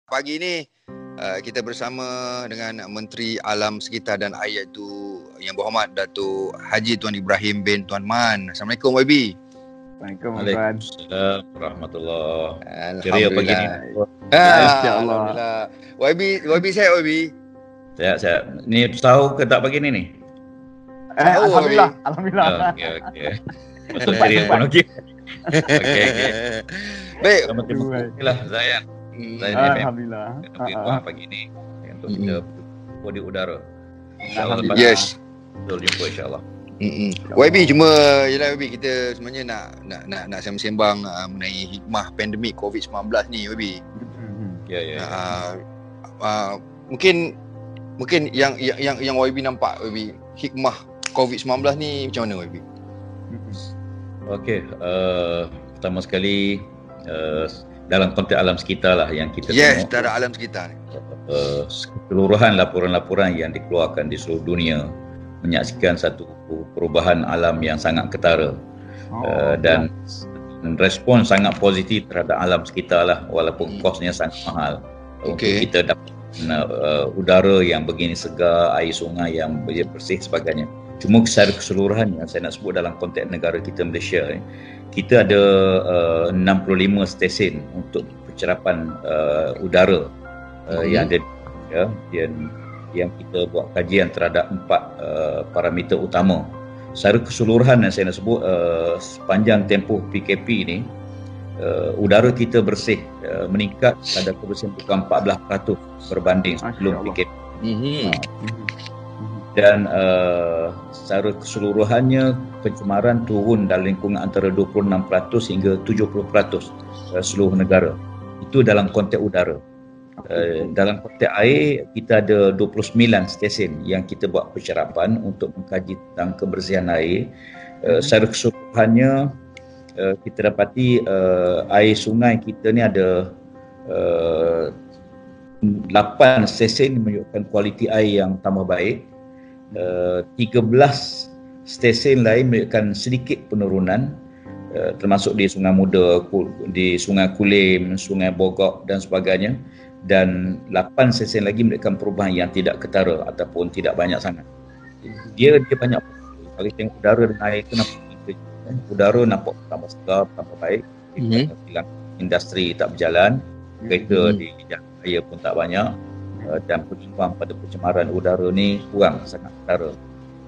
Pagi ini kita bersama dengan Menteri Alam Sekitar dan Air iaitu Yang Berhormat Datuk Haji Tuan Ibrahim bin Tuan Man. Assalamualaikum YB. Waalaikumsalam warahmatullahi. Ceria pagi ni. Alhamdulillah. YB sihat YB? Sihat. Ni tahu ke tak pagi ni? Alhamdulillah. Okey. Betul ceria pun okey. Okey. Baik. Terima kasihlah Zayan. Alhamdulillah. Pagi ni untuk kita di udara. InsyaAllah. Yes. Betul jumpa insyaAllah. YB cuma yalah YB, kita sebenarnya nak sembang mengenai hikmah pandemik COVID-19 ni YB. Ya. Mungkin yang YB nampak YB, hikmah COVID-19 ni macam mana YB? Okey, pertama sekali dalam konteks alam sekitar lah yang kita tengok. Dalam alam sekitar. Keseluruhan laporan-laporan yang dikeluarkan di seluruh dunia menyaksikan satu perubahan alam yang sangat ketara dan respon sangat positif terhadap alam sekitar lah, walaupun kosnya sangat mahal. Untuk kita dapat udara yang begini segar, air sungai yang bersih sebagainya. Cuma secara keseluruhan yang saya nak sebut dalam konteks negara kita Malaysia, kita ada 65 stesen untuk pencerapan udara yang ada yang kita buat kajian terhadap 4 parameter utama. Secara keseluruhan yang saya nak sebut, sepanjang tempoh PKP ni udara kita bersih, meningkat kadar kebersihan bukan 14% berbanding sebelum PKP. Dan secara keseluruhannya pencemaran turun dalam lingkungan antara 26% hingga 70% seluruh negara. Itu dalam konteks udara. Dalam konteks air, kita ada 29 stesen yang kita buat pencerapan untuk mengkaji tentang kebersihan air. Secara keseluruhannya kita dapati air sungai kita ni ada 8 stesen menunjukkan kualiti air yang tambah baik. 13 stesen lain menunjukkan sedikit penurunan, termasuk di Sungai Muda, di Sungai Kulim, Sungai Bogok dan sebagainya, dan 8 stesen lagi menunjukkan perubahan yang tidak ketara ataupun tidak banyak sangat. Dia banyak. Kalau tengok udara dan air itu nampak udara nampak tambah segar, tambah baik. Industri tak berjalan, kereta di jalan raya pun tak banyak, dan penyumbang pada pencemaran udara ni kurang, sangat ketara.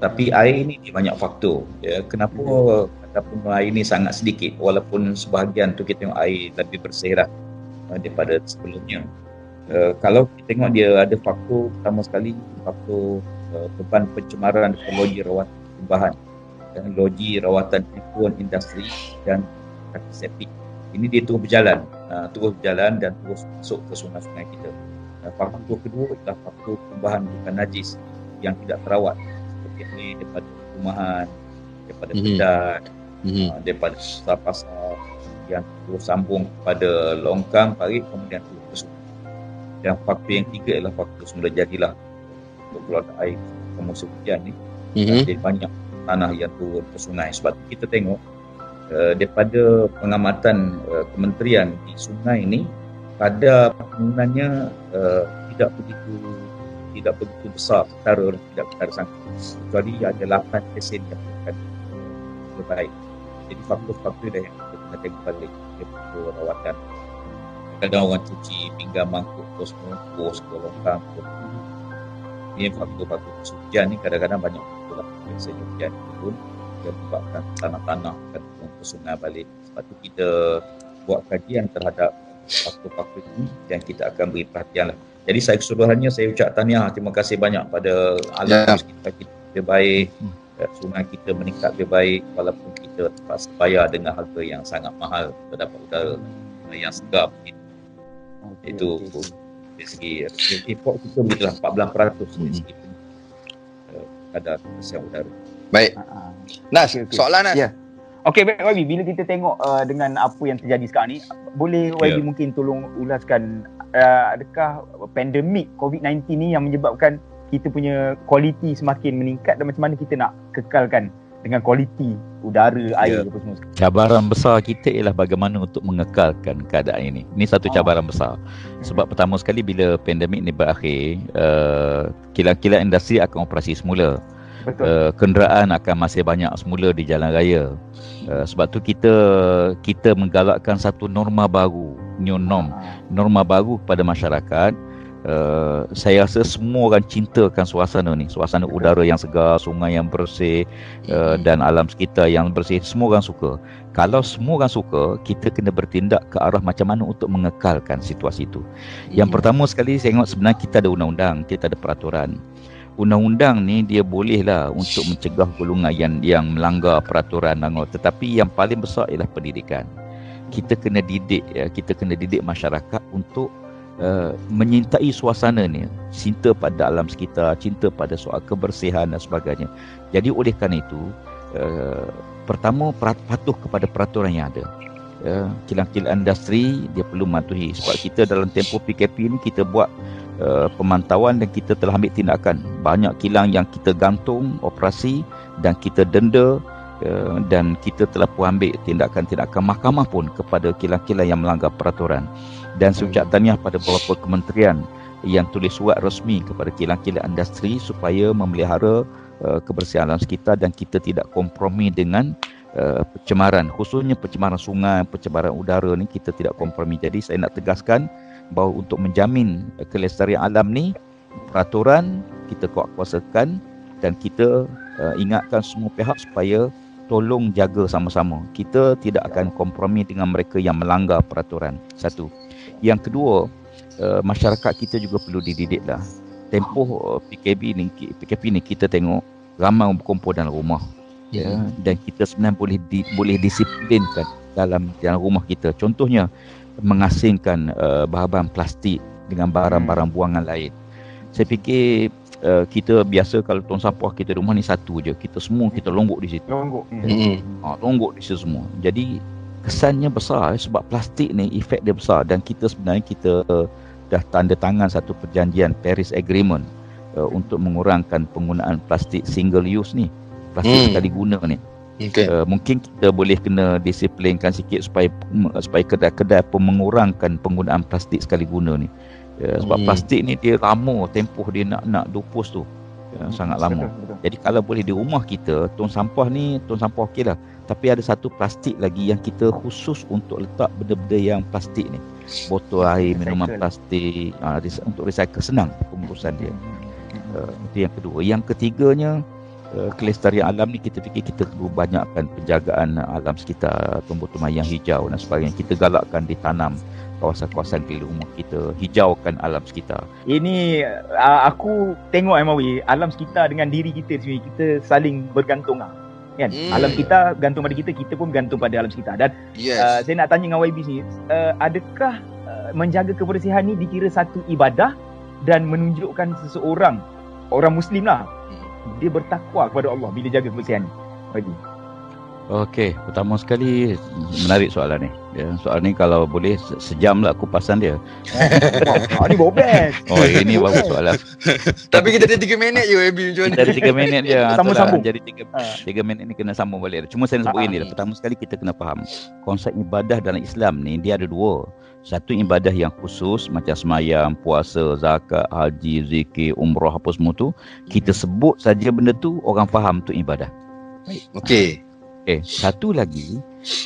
Tapi air ni banyak faktor. Kenapa ataupun air ni sangat sedikit, walaupun sebahagian tu kita tengok air lebih bersih dah daripada sebelumnya. Kalau kita tengok dia ada faktor, pertama sekali faktor beban pencemaran logi rawatan tambahan, logi rawatan lingkungan industri dan septik. Ini dia terus berjalan dan terus masuk ke sungai-sungai kita. Faktor kedua adalah faktor tambahan bukan najis yang tidak terawat, seperti ini daripada rumahan, daripada pedat, daripada pasar yang terus sambung kepada longkang, parit, kemudian terus ke sungai. Dan faktor yang tiga adalah faktor semula jadilah untuk keluar air musim hujan ni. Jadi banyak tanah yang turun ke sungai. Sebab kita tengok daripada pengamatan kementerian di sungai ni, kadar penggunaannya tidak begitu besar, setara tidak besar sangat, kecuali ada 8 stesen yang akan lebih baik. Jadi faktor-faktor dah yang kita kena tengok balik daripada rawatan. Kadang orang cuci pinggan mangkuk terus mengukus ke longkang. Ini faktor-faktor hujan ni kadang-kadang banyak faktor lah. Biasanya hujan pun dia menyebabkan tanah-tanah akan turun ke sungai balik. Sebab tu kita buat kajian terhadap faktor-faktor ini dan kita akan beri perhatian lah. Jadi saya keseluruhannya saya ucap tahniah, terima kasih banyak pada alam sekitar kita lebih baik, sungai kita meningkat lebih baik, walaupun kita terpaksa bayar dengan harga yang sangat mahal untuk dapat udara yang segar. Itu dari segi import kita begitulah 14% dari segi kadar kebersihan udara. Baik. Nas, soalan Nas. Okey, baik YB, bila kita tengok dengan apa yang terjadi sekarang ni, boleh YB mungkin tolong ulaskan adakah pandemik COVID-19 ni yang menyebabkan kita punya kualiti semakin meningkat dan macam mana kita nak kekalkan dengan kualiti udara, air apa semua. Cabaran besar kita ialah bagaimana untuk mengekalkan keadaan ini. Ini satu cabaran besar. Sebab pertama sekali bila pandemik ni berakhir, kilang-kilang industri akan operasi semula. Kenderaan akan masih banyak semula di jalan raya. Sebab tu kita menggalakkan satu norma baru, new norm, norma baru kepada masyarakat. Saya rasa semua orang cintakan suasana ni, suasana udara yang segar, sungai yang bersih, dan alam sekitar yang bersih. Semua orang suka. Kalau semua orang suka, kita kena bertindak ke arah macam mana untuk mengekalkan situasi itu. Yang pertama sekali saya tengok sebenarnya kita ada undang-undang, kita ada peraturan. Undang-undang ni dia bolehlah untuk mencegah golongan yang melanggar peraturan, tetapi yang paling besar ialah pendidikan. Kita kena didik masyarakat untuk menyintai suasana ni, cinta pada alam sekitar, cinta pada soal kebersihan dan sebagainya. Jadi oleh kerana itu, pertama patuh kepada peraturan yang ada. Kilang-kilang industri dia perlu mematuhi, sebab kita dalam tempoh PKP ni kita buat pemantauan dan kita telah ambil tindakan. Banyak kilang yang kita gantung operasi dan kita denda, dan kita telah pun ambil tindakan-tindakan mahkamah pun kepada kilang-kilang yang melanggar peraturan. Dan saya ucap tahniah pada beberapa kementerian yang tulis surat rasmi kepada kilang-kilang industri supaya memelihara kebersihan alam sekitar dan kita tidak kompromi dengan pencemaran, khususnya pencemaran sungai, pencemaran udara ni kita tidak kompromi. Jadi saya nak tegaskan bahawa untuk menjamin kelestarian alam ni, peraturan kita kuatkuasakan dan kita ingatkan semua pihak supaya tolong jaga sama-sama. Kita tidak akan kompromi dengan mereka yang melanggar peraturan. Satu. Yang kedua, masyarakat kita juga perlu dididiklah. Tempoh PKP ni kita tengok ramai orang berkumpul dalam rumah. Dan kita sebenarnya boleh disiplinkan dalam rumah kita. Contohnya mengasingkan bahan-bahan plastik dengan barang-barang buangan lain. Saya fikir kita biasa kalau tong sampah kita rumah ni satu je, kita semua kita longgok di situ. Longgok di situ semua. Jadi kesannya besar sebab plastik ni efek dia besar, dan kita dah tanda tangan satu perjanjian Paris Agreement untuk mengurangkan penggunaan plastik single use ni, plastik sekali guna ni. Mungkin kita boleh kena disiplinkan sikit supaya kedai-kedai pun mengurangkan penggunaan plastik sekali guna ni. Sebab plastik ni dia lama tempoh dia nak dupus tu, sangat lama. Betul. Jadi kalau boleh di rumah kita, tong sampah okey lah, tapi ada satu plastik lagi yang kita khusus untuk letak benda-benda yang plastik ni, botol air, minuman plastik, untuk recycle, senang pengurusan dia. Itu yang kedua. Yang ketiganya, kelestarian alam ni kita fikir kita perlu banyakkan penjagaan alam sekitar, tumbuh-tumbuhan yang hijau dan sebagainya. Kita galakkan ditanam kawasan-kawasan di rumah kita, hijaukan alam sekitar. Ini aku tengok Mawi, alam sekitar dengan diri kita sendiri, kita saling bergantung kan. Alam kita gantung pada kita, kita pun bergantung pada alam sekitar. Dan saya nak tanya dengan YB ni, adakah menjaga kebersihan ni dikira satu ibadah dan menunjukkan seseorang, orang Muslim lah, dia bertakwa kepada Allah bila jaga kebersihan ni? YB. Okey, pertama sekali menarik soalan ni. Soalan ni kalau boleh sejam lah kupasan dia. Ni bobes. Ini bagus soalan. Tapi kita ada 3 minit je Abi, macam mana? Kita ada 3 minit je. Sambung. Jadi 3 minit ni kena sambung balik. Cuma saya nak sebut ini lah. Pertama sekali kita kena faham konsep ibadah dalam Islam ni dia ada dua. Satu ibadah yang khusus macam semayang, puasa, zakat, haji, zikir, umrah apa semua tu, kita sebut saja benda tu orang faham tu ibadah. Okey. Satu lagi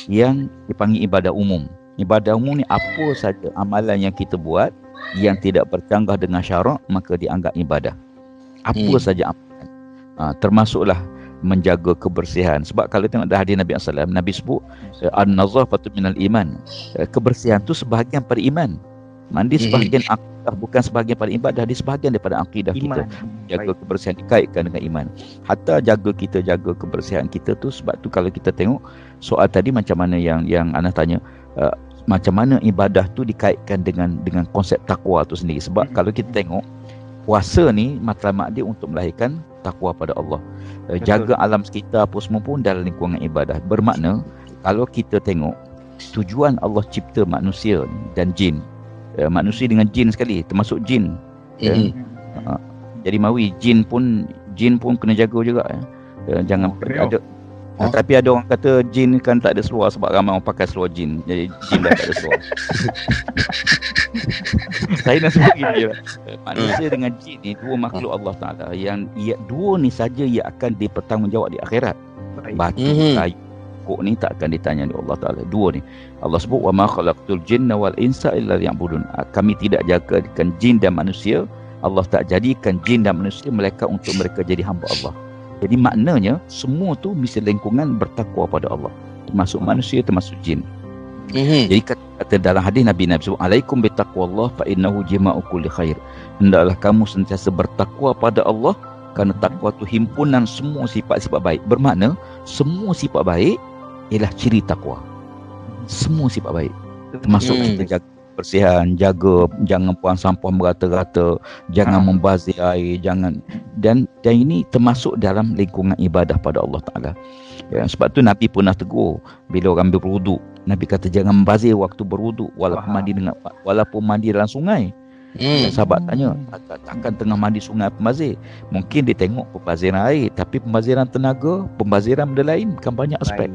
yang dipanggil ibadah umum. Ibadah umum ni apa saja amalan yang kita buat yang tidak bercanggah dengan syarak, maka dianggap ibadah. Apa saja amalan. Termasuklah menjaga kebersihan. Sebab kalau tengok dah hadis Nabi SAW, Nabi sebut an-nazafatu minal iman. Kebersihan tu sebahagian pada iman. Mandi sebahagian akidah, bukan sebahagian pada ibadah, dia sebahagian daripada akidah kita. Jaga kebersihan dikaitkan dengan iman. Hatta jaga kebersihan kita tu, sebab tu kalau kita tengok soal tadi macam mana yang Ana tanya, macam mana ibadah tu dikaitkan dengan konsep takwa tu sendiri. Sebab kalau kita tengok puasa ni matlamat dia untuk melahirkan takwa pada Allah. Jaga alam sekitar apa semua pun dalam lingkungan ibadah. Bermakna kalau kita tengok tujuan Allah cipta manusia dan jin, manusia dengan jin sekali, termasuk jin. Jadi Mawi, jin pun kena jaga juga. Jangan ada Tapi ada orang kata jin kan tak ada seluar sebab ramai orang pakai seluar jin. Jadi jin dah tak ada seluar. Saya nak sebut gini lah. Manusia dengan jin ni dua makhluk Allah Ta'ala yang dua ni saja yang akan dipertanggungjawab di akhirat. Batu, kayu, kok ni tak akan ditanya oleh Allah Ta'ala. Dua ni Allah sebut wa ma khalaqtul jinna wal insa illa liya'budun. Kami tidak jadikan jin dan manusia, Allah tak jadikan jin dan manusia melainkan untuk mereka jadi hamba Allah. Jadi maknanya semua tu mesti lingkungan bertakwa pada Allah, termasuk manusia, termasuk jin. Jadi kata dalam hadis Nabi sebut alaikum bitaqwallah fa innahu jima'u kulli khair. Hendaklah kamu sentiasa bertakwa pada Allah kerana takwa tu himpunan semua sifat-sifat baik. Bermakna semua sifat baik ialah ciri takwa. Semua sifat baik. Termasuk kita jaga kebersihan, jangan buang sampah merata-rata, jangan membazir air, jangan dan ini termasuk dalam lingkungan ibadah pada Allah Ta'ala. Ya, sebab tu Nabi pernah tegur bila orang berwuduk. Nabi kata jangan membazir waktu berwuduk walaupun mandi dalam sungai. Sahabat tanya, takkan tengah mandi sungai pembazir? Mungkin dia tengok pembaziran air, tapi pembaziran tenaga, pembaziran benda lain kan banyak aspek.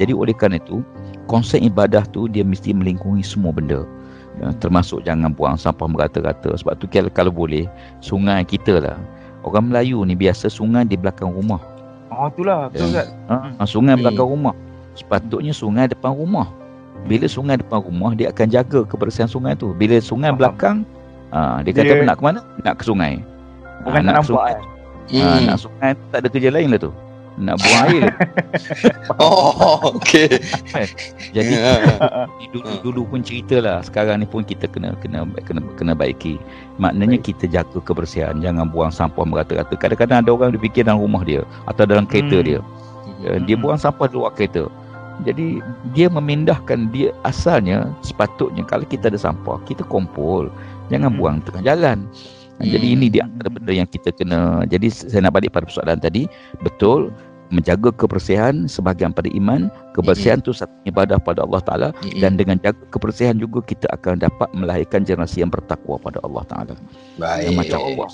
Jadi oleh kerana itu konsep ibadah tu dia mesti melingkungi semua benda, termasuk jangan buang sampah merata-rata. Sebab tu kalau boleh sungai kita lah, orang Melayu ni biasa sungai di belakang rumah. Itulah betul Ustaz. Sungai belakang rumah. Sepatutnya sungai depan rumah. Bila sungai depan rumah, dia akan jaga kebersihan sungai tu. Bila sungai belakang, dia kata nak ke mana? Nak ke sungai. Bukan nak nampak nak sungai tak ada kerja lain lah tu, nak buang air. Okey. Jadi dulu pun ceritalah, sekarang ni pun kita kena baiki. Maknanya kita jaga kebersihan, jangan buang sampah merata-rata. Kadang-kadang ada orang dia fikir dalam rumah dia atau dalam kereta dia. Dia buang sampah di luar kereta. Jadi dia memindahkan, dia asalnya sepatutnya kalau kita ada sampah, kita kumpul, jangan buang tengah jalan. Jadi ini di antara benda yang kita kena. Jadi saya nak balik pada persoalan tadi. Betul, menjaga kebersihan sebahagian pada iman. Kebersihan tu satu ibadah pada Allah Ta'ala. Dan dengan jaga kebersihan juga kita akan dapat melahirkan generasi yang bertakwa pada Allah Ta'ala. Baik. Yang macam Allah